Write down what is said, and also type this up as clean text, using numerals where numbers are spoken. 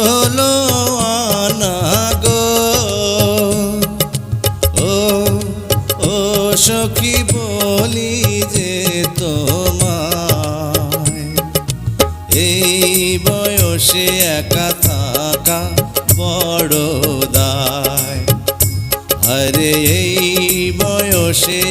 হলো আনা গো। ও ও সখী বলি যে তোমায়, এই বয়সে একা থাকা বড় দায়। আরে এই বয়সে